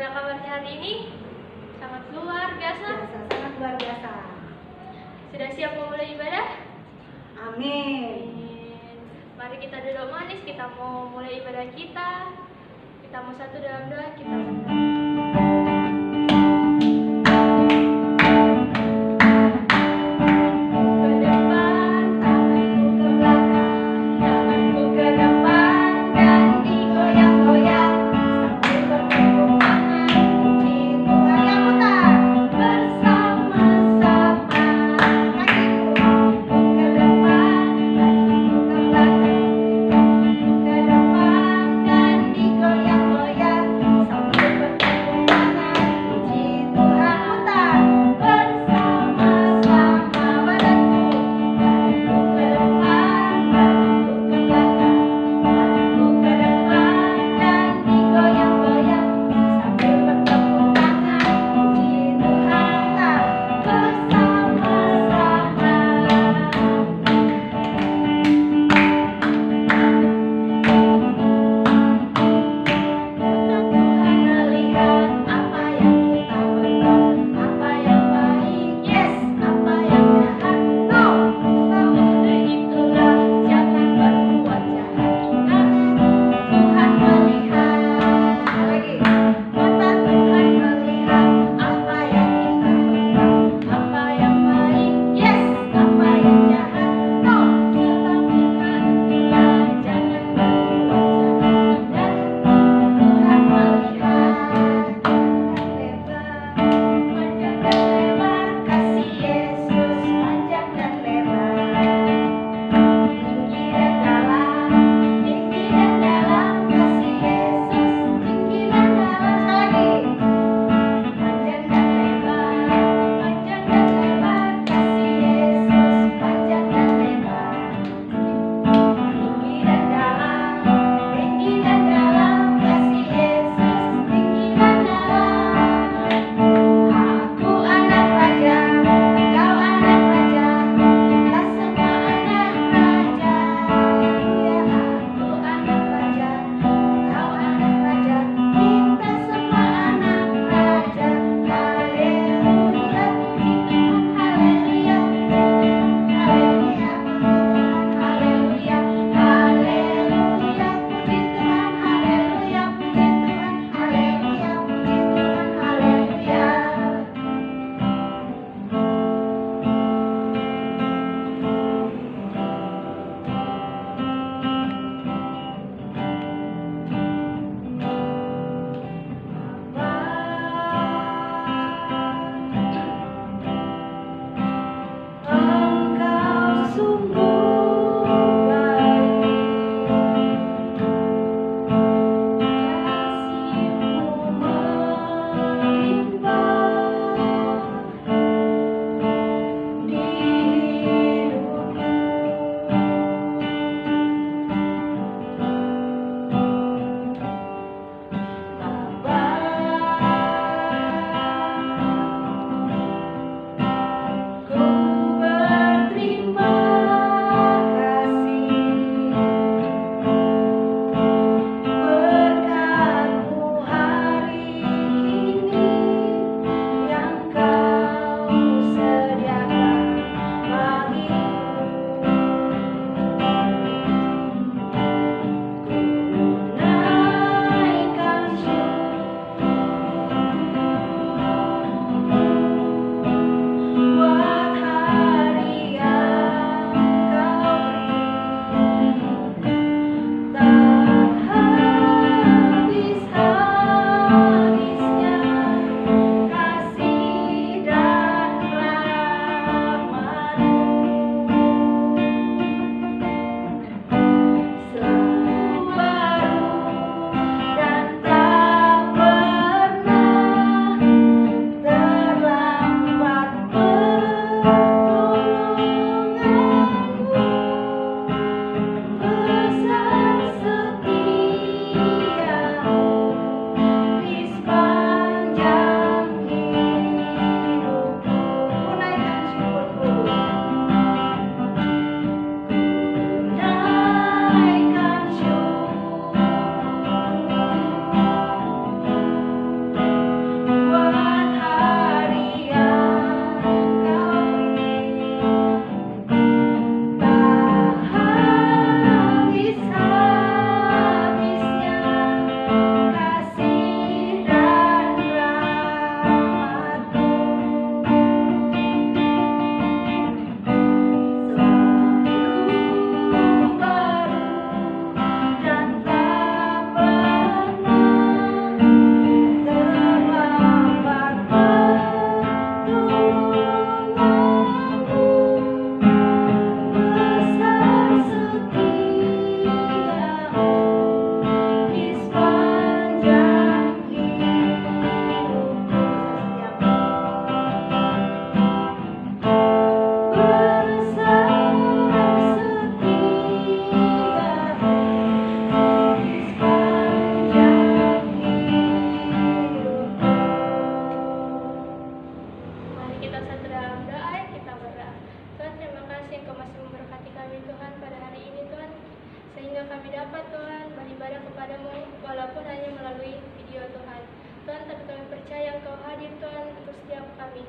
Bagaimana kabarnya hari ini? Sangat luar biasa. Sangat luar biasa. Sudah siap memulai ibadah? Amin. Mari kita duduk manis, kita mau mulai ibadah kita. Kita mau satu dalam doa, kita kami percaya Engkau hadir Tuhan untuk setiap kami.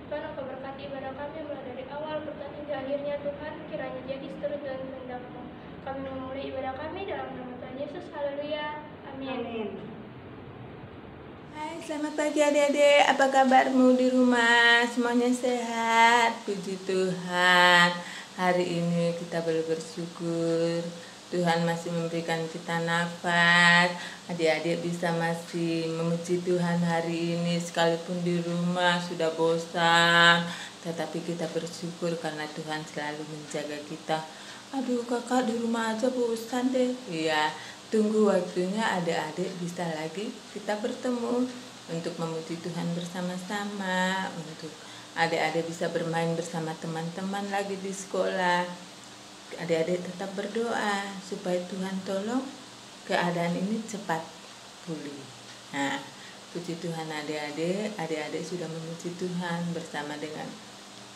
Tuhan, Engkau berkati ibadah kami mulai dari awal berkat hingga akhirnya Tuhan, kiranya jadi seturut dengan kehendak-Mu. Kami memulai ibadah kami dalam nama Tuhan Yesus. Haleluya. Amin. Amin. Hai, selamat pagi adik-adik. Apa kabarmu di rumah? Semuanya sehat? Puji Tuhan. Hari ini kita boleh bersyukur. Tuhan masih memberikan kita nafas. Adik-adik bisa masih memuji Tuhan hari ini sekalipun di rumah sudah bosan. Tetapi kita bersyukur karena Tuhan selalu menjaga kita. Aduh kakak, di rumah aja bosan deh. Iya, tunggu waktunya adik-adik bisa lagi kita bertemu untuk memuji Tuhan bersama-sama, untuk adik-adik bisa bermain bersama teman-teman lagi di sekolah. Adik-adik tetap berdoa supaya Tuhan tolong keadaan ini cepat pulih. Nah, puji Tuhan adik-adik sudah memuji Tuhan bersama dengan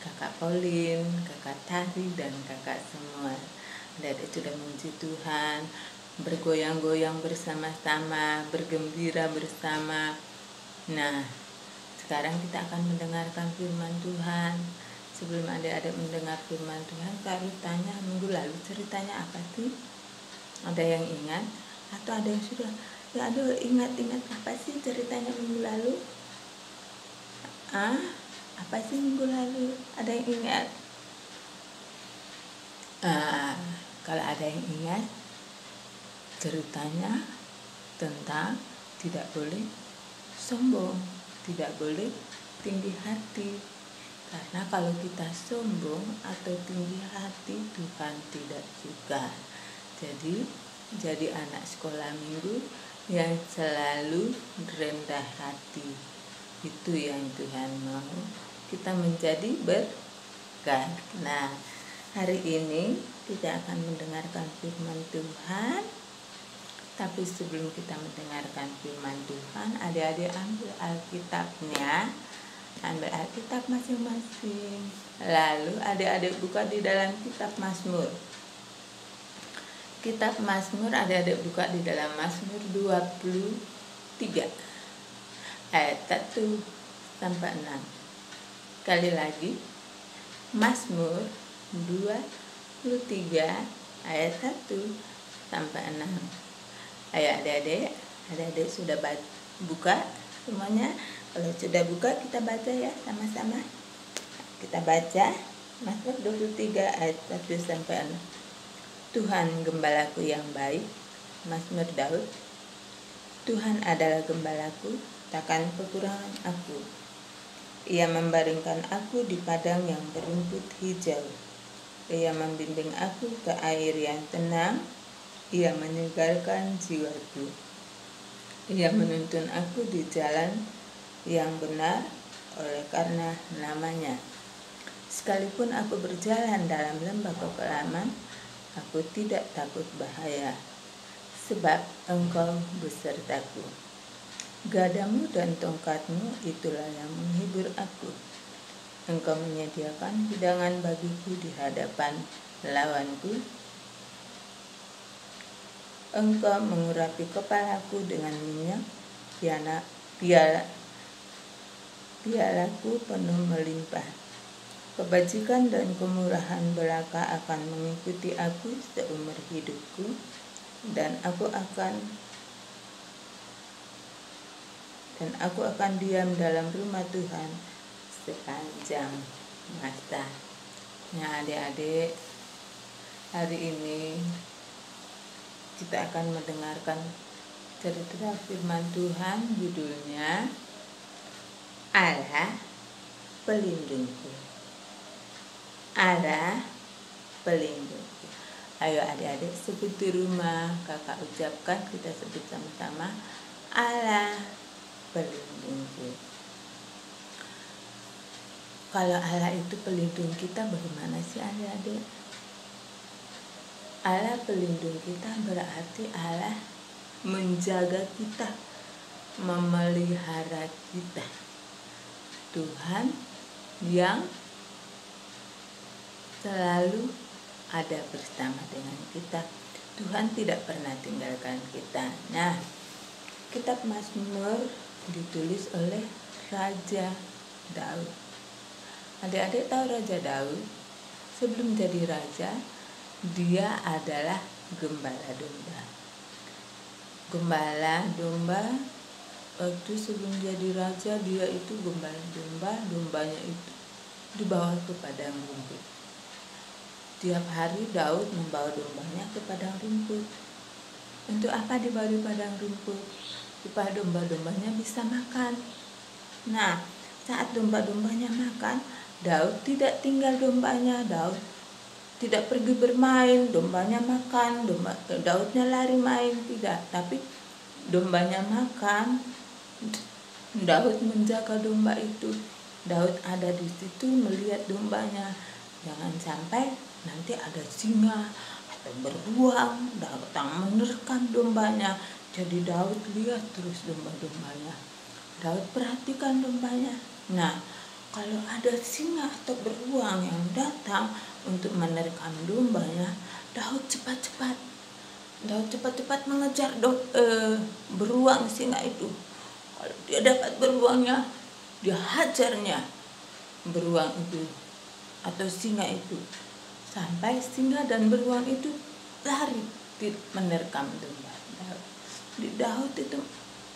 kakak Pauline, kakak Tari, dan kakak semua. Adik-adik sudah memuji Tuhan, bergoyang-goyang bersama-sama, bergembira bersama. Nah, sekarang kita akan mendengarkan firman Tuhan. Sebelum adik-adik mendengar firman Tuhan, Kak Ruth tanya minggu lalu ceritanya apa sih? Ada yang ingat? Atau ada yang sudah? Ya aduh, ingat-ingat apa sih ceritanya minggu lalu? Apa sih minggu lalu? Ada yang ingat? Kalau ada yang ingat, ceritanya tentang tidak boleh sombong, tidak boleh tinggi hati. Karena kalau kita sombong atau tinggi hati, Tuhan tidak suka. Jadi anak sekolah minggu yang selalu rendah hati. Itu yang Tuhan mau, kita menjadi berkat. Nah, hari ini kita akan mendengarkan firman Tuhan. Tapi sebelum kita mendengarkan firman Tuhan, adik-adik ambil Alkitabnya, ambil Alkitab masing-masing. Lalu adik-adik buka di dalam kitab Mazmur. Kitab Mazmur, adik-adik buka di dalam Mazmur 23 ayat 1 sampai 6. Kali lagi, Mazmur 23 ayat 1 sampai 6. Ayo adik-adik sudah buka semuanya? Kalau sudah buka, kita baca ya sama-sama. Kita baca Mazmur 23 ayat 1 sampai 6. Tuhan gembalaku yang baik, Mazmur Daud. Tuhan adalah gembalaku, takkan kekurangan aku. Ia membaringkan aku di padang yang berumput hijau. Ia membimbing aku ke air yang tenang. Ia menyegarkan jiwaku. Ia menuntun aku di jalan yang benar oleh karena namanya. Sekalipun aku berjalan dalam lembah kekelaman, aku tidak takut bahaya, sebab Engkau besertaku. Gadamu dan tongkatmu itulah yang menghibur aku. Engkau menyediakan hidangan bagiku di hadapan lawanku. Engkau mengurapi kepalaku dengan minyak, pialaku penuh melimpah. Kebajikan dan kemurahan belaka akan mengikuti aku seumur hidupku, dan aku akan diam dalam rumah Tuhan sepanjang masa. Nah adik-adik, hari ini kita akan mendengarkan cerita firman Tuhan, judulnya Allah Pelindungku. Allah Pelindungku. Ayo adik-adik sebut di rumah, kakak ucapkan, kita sebut sama-sama, Allah Pelindungku. Kalau Allah itu pelindung kita, bagaimana sih adik-adik? Allah pelindung kita berarti Allah menjaga kita, memelihara kita. Tuhan yang selalu ada bersama dengan kita. Tuhan tidak pernah tinggalkan kita. Nah, kitab Mazmur ditulis oleh Raja Daud. Adik-adik tahu Raja Daud? Sebelum jadi raja, dia adalah gembala domba. Gembala domba waktu sebelum jadi raja, dia itu gembala domba. Dombanya itu dibawa ke padang rumput. Tiap hari Daud membawa dombanya ke padang rumput. Untuk apa dibawa di padang rumput? Supaya domba-dombanya bisa makan. Nah, saat domba-dombanya makan, Daud tidak tinggal dombanya. Daud tidak pergi bermain, dombanya makan, Daudnya lari main, tidak. Tapi dombanya makan, Daud menjaga domba itu. Daud ada di situ melihat dombanya. Jangan sampai nanti ada singa atau beruang datang menerkam dombanya. Jadi Daud lihat terus domba-dombanya. Daud perhatikan dombanya. Nah, kalau ada singa atau beruang yang datang untuk menerkam dombanya, Daud cepat-cepat mengejar beruang singa itu. Kalau dia dapat beruangnya, dia hajarnya beruang itu atau singa itu sampai singa dan beruang itu lari menerkam domba. Daud itu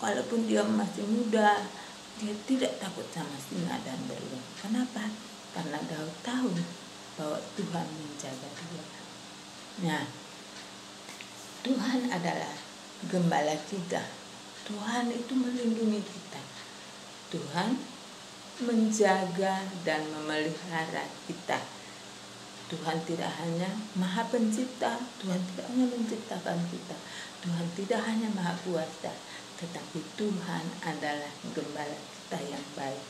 walaupun dia masih muda, dia tidak takut sama singa dan beruang. Kenapa? Karena Daud tahu bahwa Tuhan menjaga dia. Nah, Tuhan adalah gembala kita. Tuhan itu melindungi kita. Tuhan menjaga dan memelihara kita. Tuhan tidak hanya Maha Pencipta, Tuhan tidak hanya menciptakan kita. Tuhan tidak hanya Maha Kuasa, tetapi Tuhan adalah gembala kita yang baik.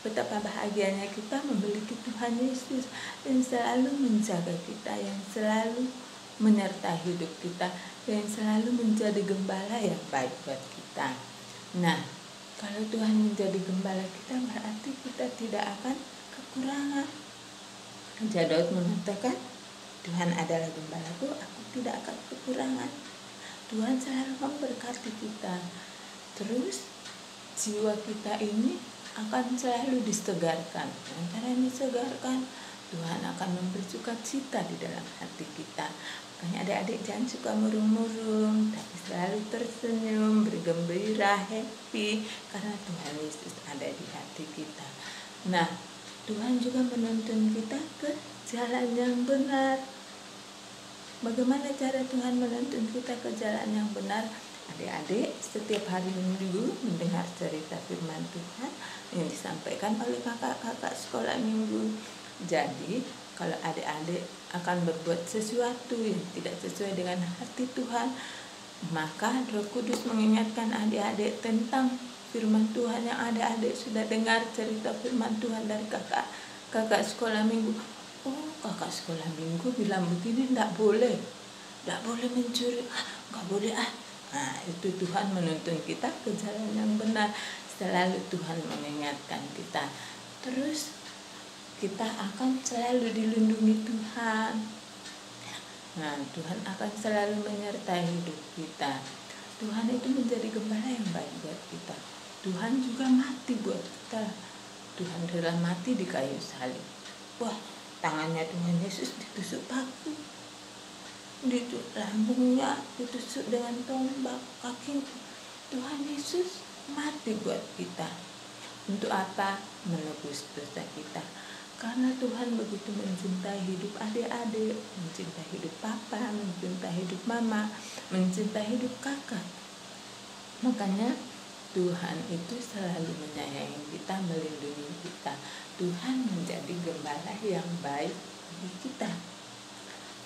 Betapa bahagianya kita memiliki Tuhan Yesus yang selalu menjaga kita, yang selalu menyertai hidup kita, yang selalu menjadi gembala yang baik buat kita. Nah, kalau Tuhan menjadi gembala kita, berarti kita tidak akan kekurangan. Raja Daud mengatakan, Tuhan adalah gembalaku, aku tidak akan kekurangan. Tuhan selalu memberkati kita. Terus jiwa kita ini akan selalu disegarkan. Antara disegarkan, Tuhan akan memberi sukacita di dalam hati kita. Makanya adik-adik jangan suka murung-murung, tapi selalu tersenyum, bergembira, happy, karena Tuhan Yesus ada di hati kita. Nah, Tuhan juga menuntun kita ke jalan yang benar. Bagaimana cara Tuhan menuntun kita ke jalan yang benar? Adik-adik setiap hari Minggu mendengar cerita firman Tuhan yang disampaikan oleh kakak-kakak sekolah minggu. Jadi kalau adik-adik akan berbuat sesuatu yang tidak sesuai dengan hati Tuhan, maka Roh Kudus mengingatkan adik-adik tentang firman Tuhan yang adik-adik sudah dengar cerita firman Tuhan dari kakak sekolah minggu. Oh, kakak sekolah minggu bilang begini, tidak boleh mencuri, nggak boleh ah. Nah, itu Tuhan menuntun kita ke jalan yang benar. Selalu Tuhan mengingatkan kita. Terus kita akan selalu dilindungi Tuhan. Nah, Tuhan akan selalu menyertai hidup kita. Tuhan itu menjadi gembala yang baik buat kita. Tuhan juga mati buat kita. Tuhan rela mati di kayu salib. Wah, tangannya Tuhan Yesus ditusuk paku, lambungnya ditusuk dengan tombak, kaki Tuhan Yesus mati buat kita. Untuk apa? Menebus dosa kita. Karena Tuhan begitu mencintai hidup adik-adik, mencintai hidup papa, mencintai hidup mama, mencintai hidup kakak. Makanya Tuhan itu selalu menyayangi kita, melindungi kita. Tuhan menjadi gembala yang baik bagi kita.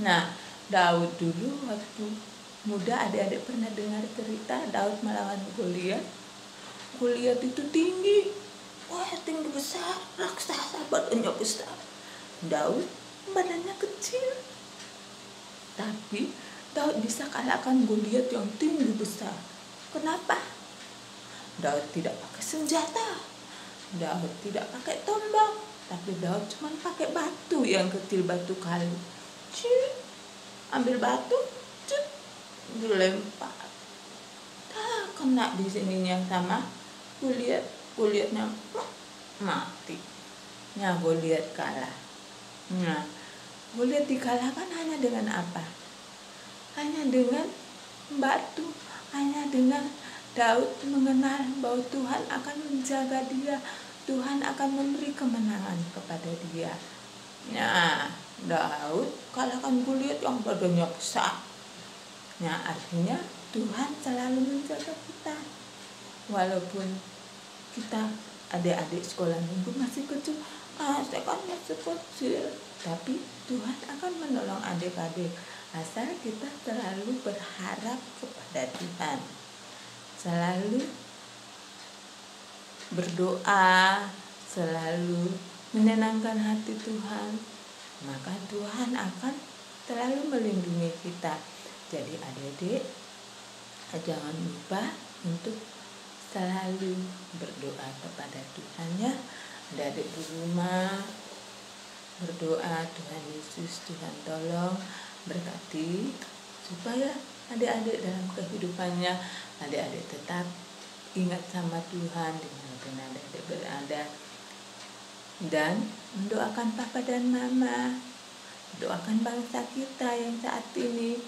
Nah, Daud dulu waktu muda, adik-adik pernah dengar cerita Daud melawan Goliat. Goliat itu tinggi, wah tinggi besar, raksasa, badannya besar. Daud badannya kecil, tapi Daud bisa kalahkan Goliat yang tinggi besar. Kenapa? Daud tidak pakai senjata, Daud tidak pakai tombak, tapi Daud cuma pakai batu yang kecil, batu kayu. Ambil batu, dilempar. Kena di sininya sama Goliatnya mati. Nah, Goliat kalah. Nah, Goliat dikalahkan hanya dengan apa? Hanya dengan batu, hanya dengan Daud mengenal bahwa Tuhan akan menjaga dia, Tuhan akan memberi kemenangan kepada dia. Nah, Daud kalahkan Goliat yang badannya besar. Nah, artinya Tuhan selalu menjaga kita. Walaupun kita adik-adik sekolah minggu masih kecil, saya kan masih kecil, tapi Tuhan akan menolong adik-adik asal kita selalu berharap kepada Tuhan, selalu berdoa, selalu menyenangkan hati Tuhan, maka Tuhan akan selalu melindungi kita. Jadi adik-adik, jangan lupa untuk selalu berdoa kepada Tuhan ya. Adik-adik di rumah berdoa, Tuhan Yesus, Tuhan tolong berkati supaya adik-adik dalam kehidupannya, adik-adik tetap ingat sama Tuhan dimanapun adik-adik berada, dan mendoakan papa dan mama, doakan bangsa kita yang saat ini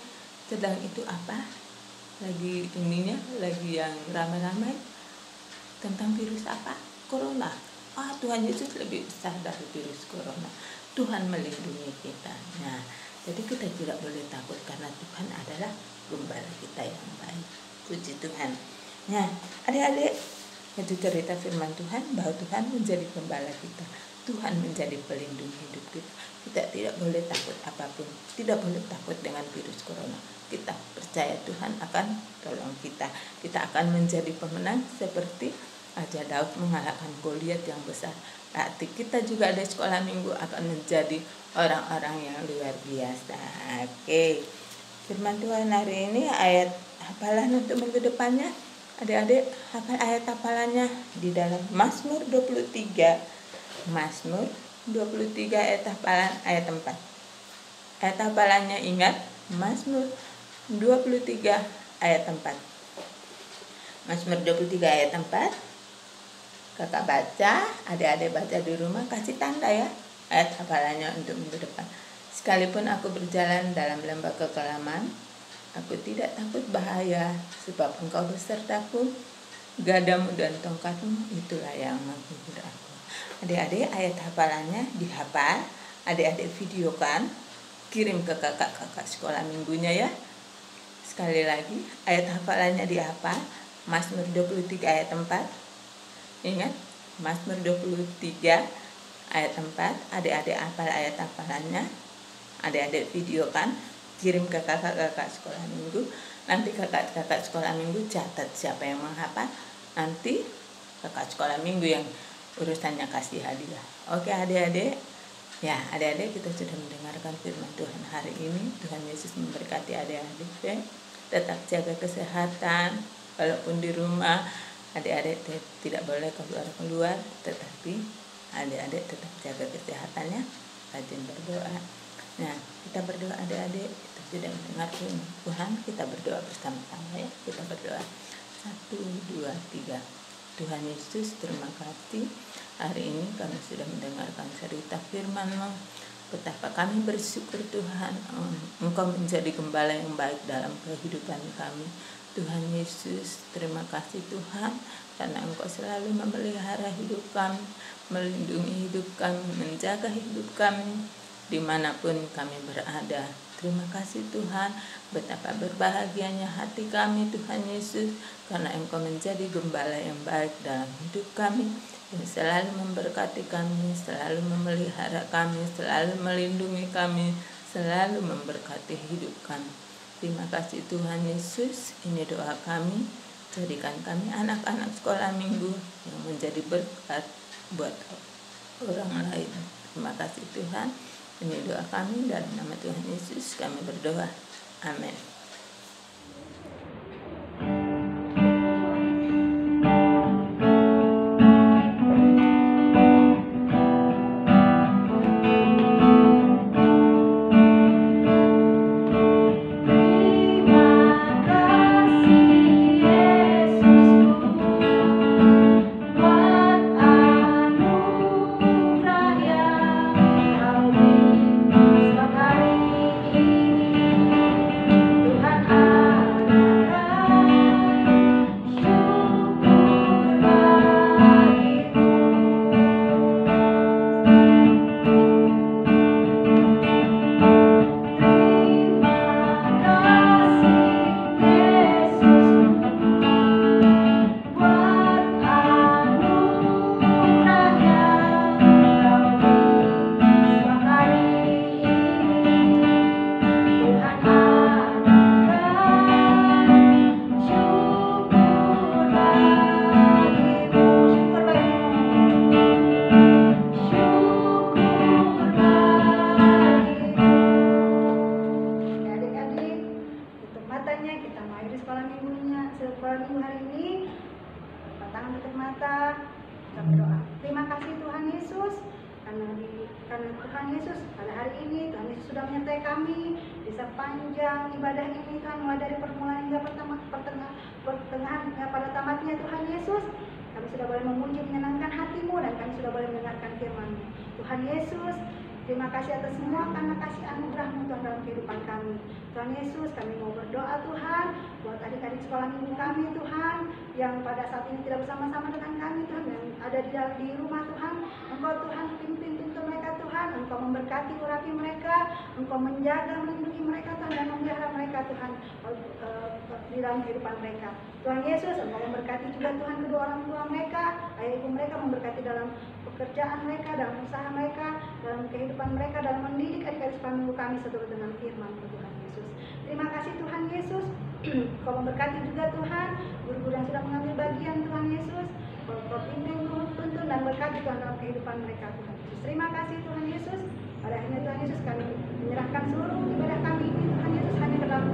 sedang itu apa? Lagi yang ramai-ramai tentang virus apa? Corona. Tuhan Yesus lebih besar dari virus corona. Tuhan melindungi kita. Nah, jadi kita tidak boleh takut karena Tuhan adalah gembala kita yang baik. Puji Tuhan. Nah, adik-adik, itu cerita firman Tuhan bahwa Tuhan menjadi gembala kita. Tuhan menjadi pelindung hidup kita. Kita tidak boleh takut apapun. Tidak boleh takut dengan virus corona. Kita percaya Tuhan akan tolong kita. Kita akan menjadi pemenang seperti Raja Daud mengalahkan Goliat yang besar. Berarti kita juga ada sekolah minggu akan menjadi orang-orang yang luar biasa. Oke. Firman Tuhan hari ini ayat hafalan untuk minggu depannya. Adik-adik hafal ayat hafalannya di dalam Mazmur 23. Mazmur 23 ayat hafalan ayat 4. Ayat hafalannya ingat, Mazmur 23 ayat 4. Mazmur 23 ayat 4. Kakak baca, adik-adik baca di rumah, kasih tanda ya ayat hafalannya untuk minggu depan. Sekalipun aku berjalan dalam lembah kekelaman, aku tidak takut bahaya, sebab engkau besertaku, gadamu dan tongkatmu itulah yang menghibur aku. Adik-adik ayat hafalannya dihafal, adik-adik videokan, kirim ke kakak-kakak sekolah minggunya ya. Sekali lagi ayat hafalannya dihafal, Mazmur 23 ayat 4. Ingat, Mazmur 23 ayat 4, adik-adik hafal ayat hafalannya, adik-adik videokan, kirim ke kakak-kakak sekolah minggu. Nanti kakak-kakak sekolah minggu catat siapa yang menghafal, nanti kakak sekolah minggu yang urusannya kasih hadiah. Oke adik-adik, ya adik-adik kita sudah mendengarkan firman Tuhan hari ini. Tuhan Yesus memberkati adik-adik ya. Tetap jaga kesehatan, walaupun di rumah adik-adik tidak boleh keluar-keluar, tetapi adik-adik tetap jaga kesehatannya, rajin berdoa. Nah, kita berdoa adik-adik, kita sudah mendengar firman Tuhan, kita berdoa bersama-sama ya. Kita berdoa 1, 2, 3. Tuhan Yesus, terima kasih hari ini kami sudah mendengarkan cerita firman-Mu. Betapa kami bersyukur Tuhan, Engkau menjadi gembala yang baik dalam kehidupan kami. Tuhan Yesus, terima kasih Tuhan, karena Engkau selalu memelihara hidup kami, melindungi hidup kami, menjaga hidup kami, dimanapun kami berada. Terima kasih Tuhan, betapa berbahagianya hati kami Tuhan Yesus, karena Engkau menjadi gembala yang baik dalam hidup kami, yang selalu memberkati kami, selalu memelihara kami, selalu melindungi kami, selalu memberkati hidup kami. Terima kasih Tuhan Yesus, ini doa kami, jadikan kami anak-anak sekolah minggu yang menjadi berkat buat orang lain. Terima kasih Tuhan, ini doa kami, dalam nama Tuhan Yesus kami berdoa, amin. nyata. Kita berdoa. Terima kasih Tuhan Yesus karena Tuhan Yesus pada hari ini Tuhan Yesus sudah menyertai kami di sepanjang ibadah ini Tuhan, mulai dari permulaan hingga pertengahan hingga pada tamatnya Tuhan Yesus. Kami sudah boleh memuji menyenangkan hati-Mu dan kami sudah boleh mendengarkan firman-Mu. Tuhan Yesus, terima kasih atas semua karena kasih anugerah-Mu Tuhan dalam kehidupan kami. Tuhan Yesus, kami mau berdoa Tuhan buat adik-adik sekolah minggu kami Tuhan yang pada saat ini tidak bersama-sama dengan kami Tuhan, yang ada di rumah Tuhan. Engkau Tuhan pimpin tuntun mereka Tuhan, Engkau memberkati urapi mereka, Engkau menjaga melindungi mereka Tuhan dan memelihara mereka Tuhan di dalam kehidupan mereka. Tuhan Yesus, Engkau memberkati juga Tuhan kedua orang tua mereka, ayah ibu mereka, memberkati dalam pekerjaan mereka, dalam usaha mereka, dalam kehidupan mereka, dalam mendidik adik-adik sekolah minggu kami seturut dengan firman Tuhan Yesus. Terima kasih Tuhan Yesus. Kau memberkati juga Tuhan guru-guru yang sudah mengambil bagian Tuhan Yesus. Kau pimpin, tuntun dan berkati Tuhan dalam kehidupan mereka Tuhan Yesus. Terima kasih Tuhan Yesus. Pada akhirnya Tuhan Yesus kami menyerahkan seluruh ibadah kami ini Tuhan Yesus hanya ke dalam